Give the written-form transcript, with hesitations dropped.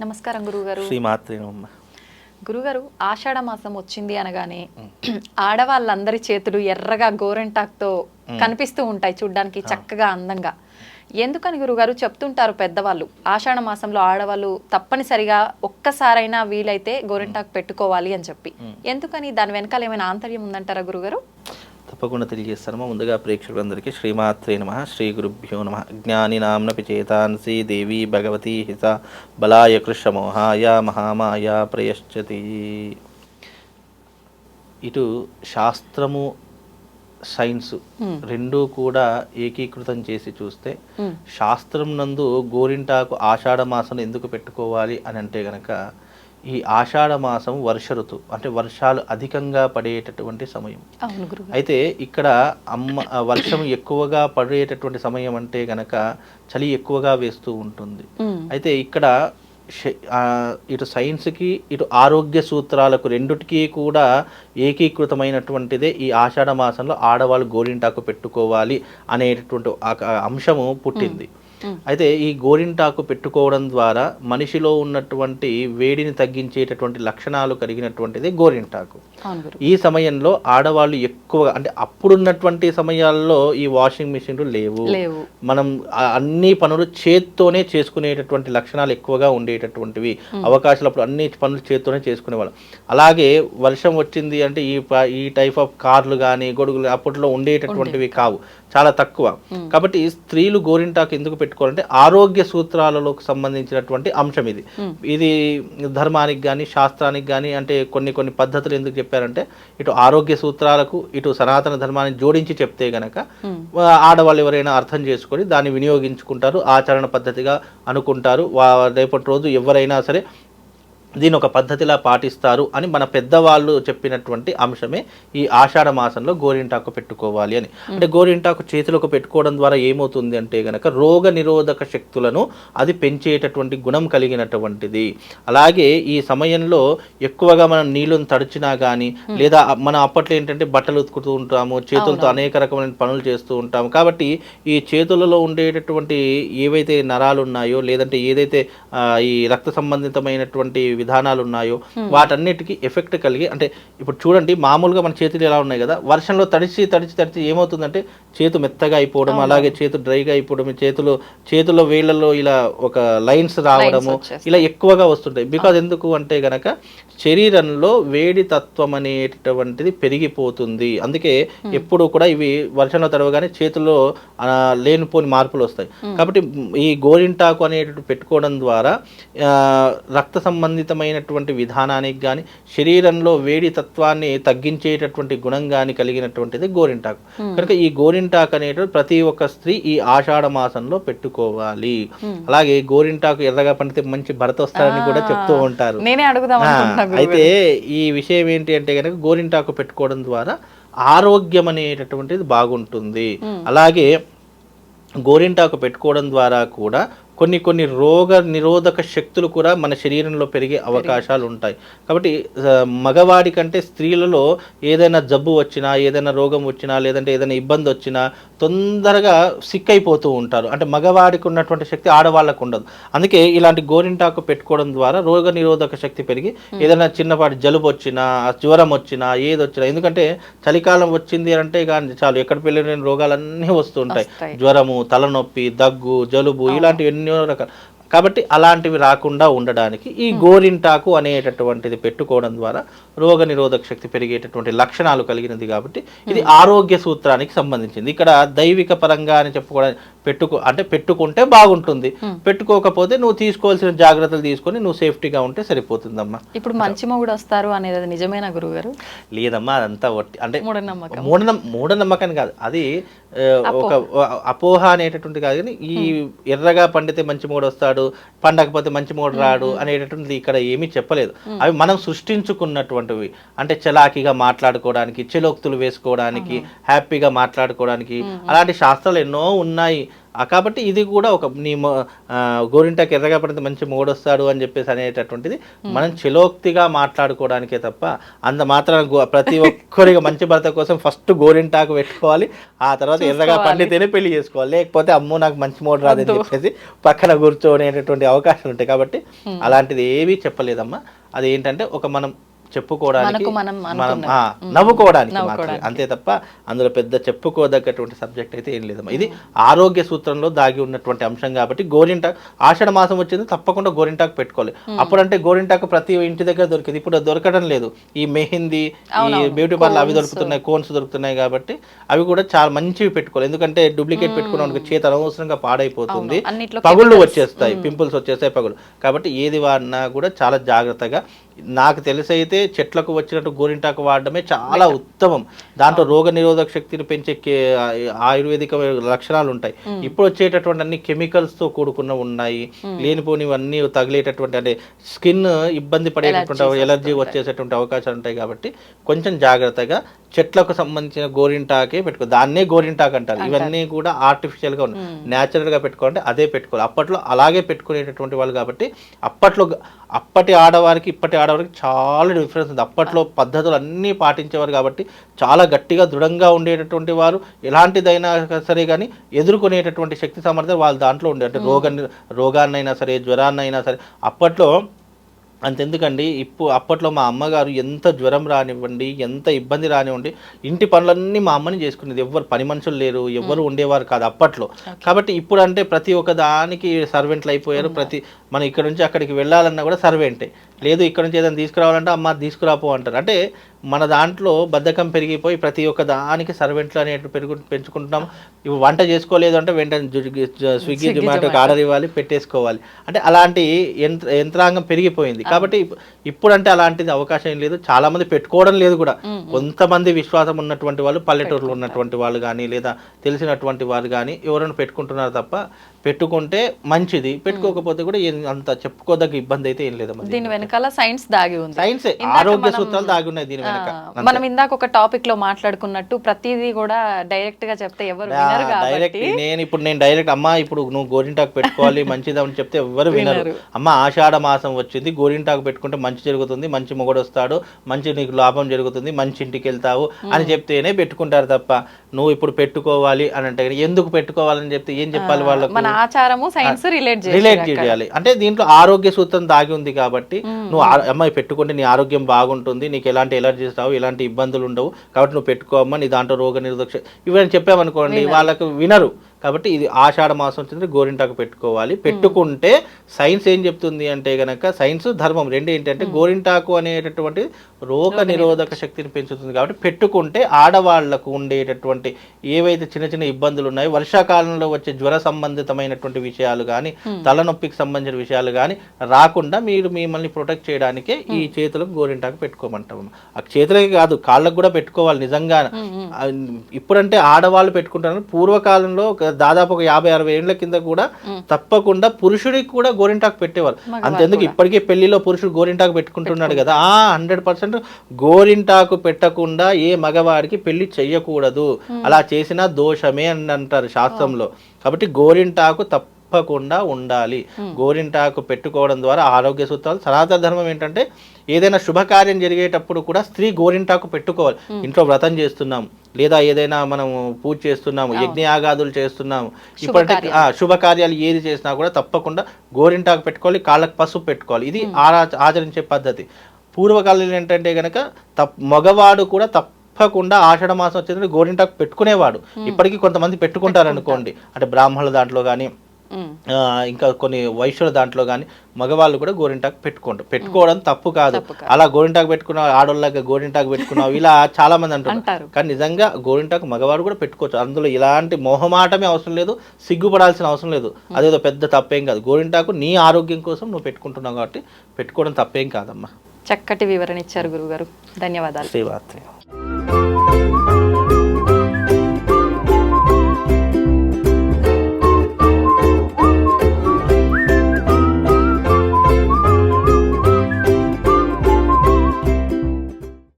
నమస్కారం గురుగారు. శ్రీమాత్రే నమః. గురుగారు, ఆషాఢ మాసం వచ్చింది అనగానే ఆడవాళ్ళందరి చేతులు ఎర్రగా గోరెంటాక్తో కనిపిస్తూ ఉంటాయి, చూడ్డానికి చక్కగా అందంగా. ఎందుకని గురుగారు చెప్తుంటారు పెద్దవాళ్ళు, ఆషాఢ మాసంలో ఆడవాళ్ళు తప్పనిసరిగా ఒక్కసారైనా వీలైతే గోరెంటాకు పెట్టుకోవాలి అని చెప్పి. ఎందుకని? దాని వెనకాల ఏమైనా ఆంతర్యం ఉందంటారా గురుగారు? తప్పకుండా తెలియజేస్తానమ్మా. ముందుగా ప్రేక్షకులందరికీ శ్రీమాత్రే నమః, శ్రీ గురుభ్యో నమః. జ్ఞానినాంనపి చేతాంసి దేవి భగవతి హిత బలాయ కృష్ణమోహాయ మహామాయ ప్రయశ్చతి. ఇటు శాస్త్రము సైన్స్ రెండూ కూడా ఏకీకృతం చేసి చూస్తే, శాస్త్రం నందు గోరింటాకు ఆషాఢ మాసం ఎందుకు పెట్టుకోవాలి అని అంటే గనక, ఈ ఆషాఢ మాసం వర్ష ఋతువు, అంటే వర్షాలు అధికంగా పడేటటువంటి సమయం. అయితే ఇక్కడ వర్షం ఎక్కువగా పడేటటువంటి సమయం అంటే గనక చలి ఎక్కువగా వేస్తూ ఉంటుంది. అయితే ఇక్కడ ఇటు సైన్స్కి ఇటు ఆరోగ్య సూత్రాలకు రెండుటికి కూడా ఏకీకృతమైనటువంటిదే ఈ ఆషాఢ మాసంలో ఆడవాళ్ళు గోరింటాకు పెట్టుకోవాలి అనేటటువంటి అంశము పుట్టింది. అయితే ఈ గోరింటాకు పెట్టుకోవడం ద్వారా మనిషిలో ఉన్నటువంటి వేడిని తగ్గించేటటువంటి లక్షణాలు కలిగినటువంటిది గోరింటాకు. ఈ సమయంలో ఆడవాళ్ళు ఎక్కువగా, అంటే అప్పుడున్నటువంటి సమయాల్లో ఈ వాషింగ్ మిషన్లు లేవు, మనం అన్ని పనులు చేత్తోనే చేసుకునేటటువంటి లక్షణాలు ఎక్కువగా ఉండేటటువంటివి, అవకాశాలు అప్పుడు అన్ని పనులు చేత్తోనే చేసుకునేవాళ్ళం. అలాగే వర్షం వచ్చింది అంటే ఈ టైప్ ఆఫ్ కార్లు కానీ గొడుగులు అప్పట్లో ఉండేటటువంటివి కావు, చాలా తక్కువ. కాబట్టి స్త్రీలు గోరింటాకు ఎందుకు పెట్టుకోవాలంటే ఆరోగ్య సూత్రాలకు సంబంధించినటువంటి అంశం ఇది. ఇది ధర్మానికి కానీ శాస్త్రానికి కానీ, అంటే కొన్ని పద్ధతులు ఎందుకు చెప్పారంటే ఇటు ఆరోగ్య సూత్రాలకు ఇటు సనాతన ధర్మాన్ని జోడించి చెప్తే గనక ఆడవాళ్ళు ఎవరైనా అర్థం చేసుకొని దాన్ని వినియోగించుకుంటారు, ఆచరణ పద్ధతిగా అనుకుంటారు. రేపటి రోజు ఎవరైనా సరే దీని ఒక పద్ధతిలా పాటిస్తారు అని మన పెద్దవాళ్ళు చెప్పినటువంటి అంశమే ఈ ఆషాఢ మాసంలో గోరింటాకు పెట్టుకోవాలి అని. అంటే గోరింటాకు చేతులకు పెట్టుకోవడం ద్వారా ఏమవుతుంది అంటే గనక రోగ నిరోధక శక్తులను అది పెంచేటటువంటి గుణం కలిగినటువంటిది. అలాగే ఈ సమయంలో ఎక్కువగా మనం నీళ్ళను తడిచినా కానీ, లేదా మనం అప్పట్లో ఏంటంటే బట్టలు ఉతుకుతూ ఉంటాము, చేతులతో అనేక రకమైన పనులు చేస్తూ ఉంటాము. కాబట్టి ఈ చేతులలో ఉండేటటువంటి ఏవైతే నరాలు ఉన్నాయో, లేదంటే ఏదైతే ఈ రక్త సంబంధితమైనటువంటి విధానాలు ఉన్నాయో వాటన్నిటికీ ఎఫెక్ట్ కలిగి, అంటే ఇప్పుడు చూడండి మామూలుగా మన చేతులు ఎలా ఉన్నాయి కదా, వర్షంలో తడిచి ఏమవుతుందంటే చేతు మెత్తగా అయిపోవడం, అలాగే చేతు డ్రైగా అయిపోవడం, చేతుల్లో వేళ్లలో ఇలా ఒక లైన్స్ రావడము ఇలా ఎక్కువగా వస్తుంటాయి. బికాజ్ ఎందుకు అంటే గనక శరీరంలో వేడి తత్వం అనేటటువంటిది పెరిగిపోతుంది. అందుకే ఎప్పుడు కూడా ఇవి వర్షంలో తడవగానే చేతుల్లో లేనిపోని మార్పులు వస్తాయి. కాబట్టి ఈ గోరింటాకు అనేటువంటి పెట్టుకోవడం ద్వారా రక్త సంబంధితమైనటువంటి విధానానికి కానీ, శరీరంలో వేడి తత్వాన్ని తగ్గించేటటువంటి గుణం కానీ కలిగినటువంటిది గోరింటాకు. కనుక ఈ గోరింటాకు అనేటువంటి ప్రతి ఒక్క స్త్రీ ఈ ఆషాఢ మాసంలో పెట్టుకోవాలి. అలాగే గోరింటాకు ఎర్రగా పండితే మంచి భర్త వస్తారని కూడా చెప్తూ ఉంటారు. అయితే ఈ విషయం ఏంటి అంటే కనుక గోరింటాకు పెట్టుకోవడం ద్వారా ఆరోగ్యం అనేటటువంటిది బాగుంటుంది. అలాగే గోరింటాకు పెట్టుకోవడం ద్వారా కూడా కొన్ని రోగ నిరోధక శక్తులు కూడా మన శరీరంలో పెరిగే అవకాశాలు ఉంటాయి. కాబట్టి మగవాడి కంటే స్త్రీలలో ఏదైనా జబ్బు వచ్చినా, ఏదైనా రోగం వచ్చినా, లేదంటే ఏదైనా ఇబ్బంది వచ్చినా తొందరగా సిక్ అయిపోతూ ఉంటారు. అంటే మగవాడికి ఉన్నటువంటి శక్తి ఆడవాళ్ళకు ఉండదు. అందుకే ఇలాంటి గోరింటాకు పెట్టుకోవడం ద్వారా రోగ నిరోధక శక్తి పెరిగి ఏదైనా చిన్నపాటి జలుబు వచ్చినా, జ్వరం వచ్చినా, ఏది వచ్చినా, ఎందుకంటే చలికాలం వచ్చింది అంటే కానీ చాలు ఎక్కడ పెళ్ళిన రోగాలన్నీ వస్తుంటాయి. జ్వరము, తలనొప్పి, దగ్గు, జలుబు ఇలాంటివి ఎన్నో రకాలు. కాబట్టి అలాంటివి రాకుండా ఉండడానికి ఈ గోరింటాకు అనేటటువంటిది పెట్టుకోవడం ద్వారా రోగ నిరోధక శక్తి పెరిగేటటువంటి లక్షణాలు కలిగినది. కాబట్టి ఇది ఆరోగ్య సూత్రానికి సంబంధించింది. ఇక్కడ దైవిక పరంగా అని చెప్పుకోవడానికి పెట్టుకుంటే బాగుంటుంది, పెట్టుకోకపోతే నువ్వు తీసుకోవాల్సిన జాగ్రత్తలు తీసుకొని నువ్వు సేఫ్టీగా ఉంటే సరిపోతుందమ్మా. ఇప్పుడు మంచి మొగుడు వస్తారు అనేది నిజమేనా గురుగారు? లేదమ్మా, అదంతా అంటే మూఢనమ్మకం కాదు, అది ఒక అపోహ అనేటటువంటి కాదు. కానీ ఈ ఎర్రగా పండితే మంచి మొగుడు వస్తాడు, పండకపోతే మంచి మొగుడు రాడు అనేటటువంటిది ఇక్కడ ఏమీ చెప్పలేదు. అవి మనం సృష్టించుకున్నటువంటివి. అంటే చలాకీగా మాట్లాడుకోవడానికి, చెలోక్తులు వేసుకోవడానికి, హ్యాపీగా మాట్లాడుకోవడానికి అలాంటి శాస్త్రాలు ఎన్నో ఉన్నాయి. కాబట్టి ఇది కూడా ఒక నీ గోరింటాకు ఎర్రగా పడితే మంచి మొగుడొస్తాడు అని చెప్పేసి అనేటటువంటిది మనం చిలోక్తిగా మాట్లాడుకోవడానికే తప్ప అంత మాత్రం ప్రతి ఒక్కరికి మంచి భర్త కోసం ఫస్ట్ గోరింటాకు పెట్టుకోవాలి, ఆ తర్వాత ఎర్రగా పండితేనే పెళ్లి చేసుకోవాలి, లేకపోతే అమ్మో నాకు మంచి మొగుడు రాదని చెప్పేసి పక్కన కూర్చోనేటటువంటి అవకాశాలు ఉంటాయి. కాబట్టి అలాంటిది ఏమీ చెప్పలేదమ్మా. అది ఏంటంటే ఒక మనం చెప్పుకోవడానికి మనం నవ్వుకోవడానికి మాత్రమే, అంతే తప్ప అందులో పెద్ద చెప్పుకోదగ్గటువంటి సబ్జెక్ట్ అయితే ఏం లేదమ్మా. ఇది ఆరోగ్య సూత్రంలో దాగి ఉన్నటువంటి అంశం. కాబట్టి గోరింటాకు ఆషాఢ మాసం వచ్చింది తప్పకుండా గోరింటాకు పెట్టుకోవాలి. అప్పుడంటే గోరింటాకు ప్రతి ఇంటి దగ్గర దొరికింది, ఇప్పుడు దొరకడం లేదు. ఈ మెహిందీ, ఈ బ్యూటీ పార్లర్ అవి దొరుకుతున్నాయి, కోన్స్ దొరుకుతున్నాయి. కాబట్టి అవి కూడా చాలా మంచివి పెట్టుకోవాలి. ఎందుకంటే డూప్లికేట్ పెట్టుకున్న చేతి అనవసరంగా పాడైపోతుంది, పగుళ్ళు వచ్చేస్తాయి, పింపుల్స్ వచ్చేస్తాయి, పగులు. కాబట్టి ఏది వాడినా కూడా చాలా జాగ్రత్తగా, నాకు తెలిసి అయితే చెట్లకు వచ్చినట్టు గోరింటాకు వాడడమే చాలా ఉత్తమం. దాంట్లో రోగ నిరోధక శక్తిని పెంచే ఆయుర్వేదిక లక్షణాలు ఉంటాయి. ఇప్పుడు వచ్చేటటువంటి అన్ని కెమికల్స్ తో కూడుకున్న ఉన్నాయి, లేనిపోనివన్నీ తగిలేటటువంటి అంటే స్కిన్ ఇబ్బంది పడేటటువంటి ఎలర్జీ వచ్చేసేటువంటి అవకాశాలు ఉంటాయి. కాబట్టి కొంచెం జాగ్రత్తగా చెట్లకు సంబంధించిన గోరింటాకే పెట్టుకో, దాన్నే గోరింటాకు అంటారు. ఇవన్నీ కూడా ఆర్టిఫిషియల్ గా ఉన్నాయి, న్యాచురల్ గా పెట్టుకోవాలంటే అదే పెట్టుకోవాలి. అప్పట్లో అలాగే పెట్టుకునేటటువంటి వాళ్ళు. కాబట్టి అప్పటి ఆడవారికి ఇప్పటి ఆడవారికి చాలా డిఫరెన్స్ ఉంది. అప్పట్లో పద్ధతులు అన్నీ పాటించేవారు కాబట్టి చాలా గట్టిగా దృఢంగా ఉండేటటువంటి వారు. ఎలాంటిదైనా సరే కానీ ఎదుర్కొనేటటువంటి శక్తి సామర్థ్యం వాళ్ళ దాంట్లో ఉండే. అంటే రోగాన్నైనా సరే, జ్వరాన్నైనా సరే. అప్పట్లో అంతెందుకండి, అప్పట్లో మా అమ్మగారు ఎంత జ్వరం రానివ్వండి, ఎంత ఇబ్బంది రానివ్వండి, ఇంటి పనులన్నీ మా అమ్మని చేసుకునేది. ఎవ్వరు పని మనుషులు లేరు, ఎవ్వరు ఉండేవారు కాదు అప్పట్లో. కాబట్టి ఇప్పుడు అంటే ప్రతి ఒక్క దానికి సర్వెంట్లు అయిపోయారు. మనం ఇక్కడ నుంచి అక్కడికి వెళ్ళాలన్నా కూడా సర్వెంటే. లేదు ఇక్కడ నుంచి ఏదైనా తీసుకురావాలంటే అమ్మ తీసుకురాపో అంటారు. అంటే మన దాంట్లో బద్ధకం పెరిగిపోయి ప్రతి ఒక్క దానికి సర్వెంట్లు అనేవి పెంచుకుంటున్నాం. ఇవి వంట చేసుకోలేదు అంటే వెంటనే స్విగ్గీ జొమాటోకి ఆర్డర్ ఇవ్వాలి, పెట్టేసుకోవాలి. అంటే అలాంటి యంత్రాంగం పెరిగిపోయింది. కాబట్టి ఇప్పుడు అంటే అలాంటిది అవకాశం లేదు. చాలా మంది పెట్టుకోవడం లేదు కూడా. కొంతమంది విశ్వాసం ఉన్నటువంటి వాళ్ళు, పల్లెటూరులో ఉన్నటువంటి వాళ్ళు కానీ, లేదా తెలిసినటువంటి వారు కానీ ఎవరైనా పెట్టుకుంటున్నారు తప్ప, పెట్టుకుంటే మంచిది, పెట్టుకోకపోతే కూడా అంత చెప్పుకోదగ్గ ఇబ్బంది అయితే ఏం లేదు. దీని వెనకాల సైన్స్ దాగి ఉంది, సైన్సే, ఆరోగ్య సూత్రాలు దాగి ఉన్నాయి దీని వెనక. మనం ఇందాక ఒక టాపిక్ లో మాట్లాడుకున్నట్టు ప్రతిదీ కూడా డైరెక్ట్ గా చెప్తే ఎవరు వినరు. డైరెక్ట్ నేను డైరెక్ట్ అమ్మా ఇప్పుడు నువ్వు గోరింటాకు పెట్టుకోవాలి మంచిది అని చెప్తే ఎవరు వినరు. అమ్మ ఆషాఢ మాసం వచ్చింది, గోరింటాకు పెట్టుకుంటే మంచి జరుగుతుంది, మంచి మొగుడు వస్తాడు, మంచి నీకు లాభం జరుగుతుంది, మంచి ఇంటికి వెళ్తావు అని చెప్తేనే పెట్టుకుంటారు తప్ప నువ్వు ఇప్పుడు పెట్టుకోవాలి అని అంటే ఎందుకు పెట్టుకోవాలని చెప్తే ఏం చెప్పాలి వాళ్ళకు? మన ఆచారము సైన్స్ రిలేట్ చేయాలి. అంటే దీంట్లో ఆరోగ్య సూత్రం దాగి ఉంది. కాబట్టి నువ్వు అమ్మాయి పెట్టుకుంటే నీ ఆరోగ్యం బాగుంటుంది, నీకు ఎలాంటి ఎలర్జీస్ రావు, ఎలాంటి ఇబ్బందులు ఉండవు, కాబట్టి నువ్వు పెట్టుకోమ్మా, నీ దాంట్లో రోగ నిరోధక ఇవన్నీ చెప్పామనుకోండి, వాళ్ళకు వినరు. కాబట్టి ఇది ఆషాఢ మాసం వచ్చింది, గోరింటాకు పెట్టుకోవాలి. పెట్టుకుంటే సైన్స్ ఏం చెప్తుంది అంటే గనక, సైన్స్ ధర్మం రెండు ఏంటంటే గోరింటాకు అనేటటువంటి రోగ నిరోధక శక్తిని పెంచుతుంది. కాబట్టి పెట్టుకుంటే ఆడవాళ్లకు ఉండేటటువంటి ఏవైతే చిన్న చిన్న ఇబ్బందులు ఉన్నాయో, వర్షాకాలంలో వచ్చే జ్వర సంబంధితమైనటువంటి విషయాలు కానీ, తలనొప్పికి సంబంధించిన విషయాలు కానీ రాకుండా మీరు మిమ్మల్ని ప్రొటెక్ట్ చేయడానికే ఈ చేతులకు గోరింటాకు పెట్టుకోమంటాము. ఆ చేతులకి కాదు, కాళ్ళకు కూడా పెట్టుకోవాలి నిజంగా. ఇప్పుడంటే ఆడవాళ్ళు పెట్టుకుంటారు, పూర్వకాలంలో దాదాపు ఒక 50-60 ఏళ్ల కింద కూడా తప్పకుండా పురుషుడికి కూడా గోరింటాకు పెట్టేవారు. అంతెందుకు ఇప్పటికే పెళ్లిలో పురుషుడు గోరింటాకు పెట్టుకుంటున్నాడు కదా. 100% గోరింటాకు పెట్టకుండా ఏ మగవాడికి పెళ్లి చెయ్యకూడదు, అలా చేసినా దోషమే అని అంటారు శాస్త్రంలో. కాబట్టి గోరింటాకు తప్పకుండా ఉండాలి. గోరింటాకు పెట్టుకోవడం ద్వారా ఆరోగ్య సూత్రాలు. సనాతన ధర్మం ఏంటంటే ఏదైనా శుభకార్యం జరిగేటప్పుడు కూడా స్త్రీ గోరింటాకు పెట్టుకోవాలి. ఇంట్లో వ్రతం చేస్తున్నాము, లేదా ఏదైనా మనం పూజ చేస్తున్నాము, యజ్ఞయాగాదులు చేస్తున్నాము, ఇప్పుడంటే శుభకార్యాలు ఏది చేసినా కూడా తప్పకుండా గోరింటాకు పెట్టుకోవాలి, కాళ్ళకు పసుపు పెట్టుకోవాలి. ఇది ఆచరించే పద్ధతి. పూర్వకాలంలో ఏంటంటే కనుక మగవాడు కూడా తప్పకుండా ఆషాఢ మాసం వచ్చేది గోరింటాకు పెట్టుకునేవాడు. ఇప్పటికీ కొంతమంది పెట్టుకుంటారు అనుకోండి, అంటే బ్రాహ్మణుల దాంట్లో కానీ, ఇంకా కొన్ని వైశ్యుల దాంట్లో కానీ మగవాళ్ళు కూడా గోరింటాకు పెట్టుకోవడం తప్పు కాదు. అలా గోరింటాకు పెట్టుకున్నావు, ఆడోళ్ళగా గోరింటాకు పెట్టుకున్నావు, ఇలా చాలా మంది అంటారు. కానీ నిజంగా గోరింటాకు మగవాడు కూడా పెట్టుకోవచ్చు. అందులో ఇలాంటి మొహమాటమే అవసరం లేదు, సిగ్గుపడాల్సిన అవసరం లేదు. అదేదో పెద్ద తప్పేం కాదు. గోరింటాకు నీ ఆరోగ్యం కోసం నువ్వు పెట్టుకుంటున్నావు కాబట్టి పెట్టుకోవడం తప్పేం కాదమ్మా. చక్కటి వివరణ ఇచ్చారు గురుగారు, ధన్యవాదాలు. శ్రీవాత్రి.